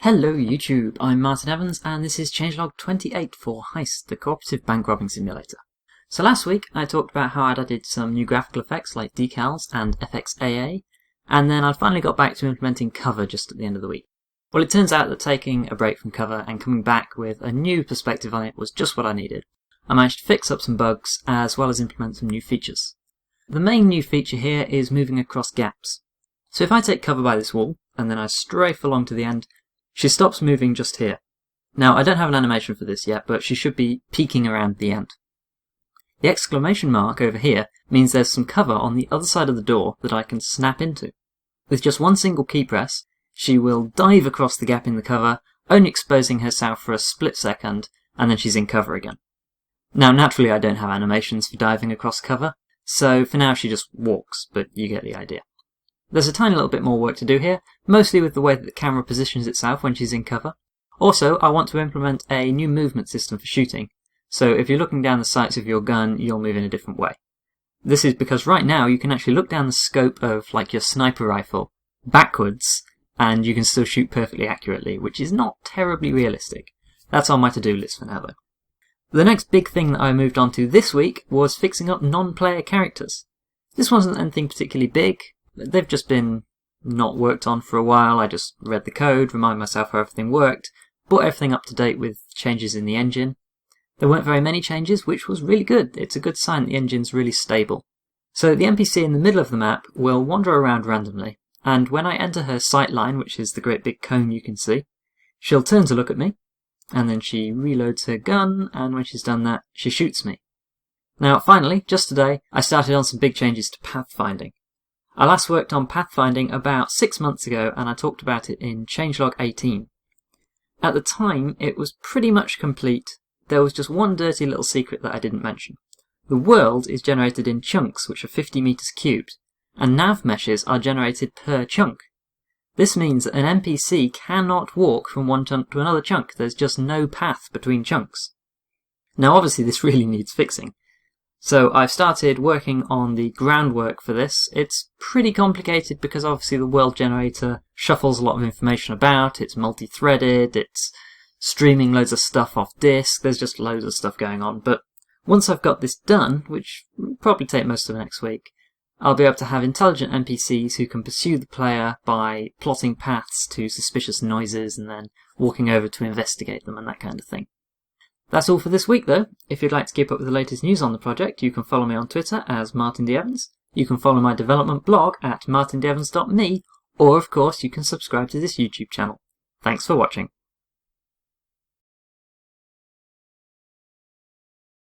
Hello YouTube, I'm Martin Evans and this is Changelog 28 for Heist, the cooperative bank robbing simulator. So last week I talked about how I'd added some new graphical effects like decals and FXAA, and then I'd finally got back to implementing cover just at the end of the week. Well, it turns out that taking a break from cover and coming back with a new perspective on it was just what I needed. I managed to fix up some bugs as well as implement some new features. The main new feature here is moving across gaps. So if I take cover by this wall and then I strafe along to the end, she stops moving just here. Now, I don't have an animation for this yet, but she should be peeking around the end. The exclamation mark over here means there's some cover on the other side of the door that I can snap into. With just one single key press, she will dive across the gap in the cover, only exposing herself for a split second, and then she's in cover again. Now, naturally I don't have animations for diving across cover, so for now she just walks, but you get the idea. There's a tiny little bit more work to do here, mostly with the way that the camera positions itself when she's in cover. Also, I want to implement a new movement system for shooting, so if you're looking down the sights of your gun, you'll move in a different way. This is because right now you can actually look down the scope of like your sniper rifle backwards, and you can still shoot perfectly accurately, which is not terribly realistic. That's on my to-do list for now though. The next big thing that I moved on to this week was fixing up non-player characters. This wasn't anything particularly big. They've just been not worked on for a while. I just read the code, reminded myself how everything worked, brought everything up to date with changes in the engine. There weren't very many changes, which was really good. It's a good sign that the engine's really stable. So the NPC in the middle of the map will wander around randomly, and when I enter her sight line, which is the great big cone you can see, she'll turn to look at me, and then she reloads her gun, and when she's done that, she shoots me. Now finally, just today, I started on some big changes to pathfinding. I last worked on pathfinding about 6 months ago, and I talked about it in Changelog 18. At the time, it was pretty much complete. There was just one dirty little secret that I didn't mention. The world is generated in chunks, which are 50 meters cubed, and nav meshes are generated per chunk. This means that an NPC cannot walk from one chunk to another chunk. There's just no path between chunks. Now obviously this really needs fixing. So I've started working on the groundwork for this. It's pretty complicated because obviously the world generator shuffles a lot of information about, it's multi-threaded, it's streaming loads of stuff off disk, there's just loads of stuff going on. But once I've got this done, which will probably take most of next week, I'll be able to have intelligent NPCs who can pursue the player by plotting paths to suspicious noises and then walking over to investigate them and that kind of thing. That's all for this week though. If you'd like to keep up with the latest news on the project, you can follow me on Twitter as Martin D. Evans. You can follow my development blog at martindevans.me, or of course you can subscribe to this YouTube channel. Thanks for watching.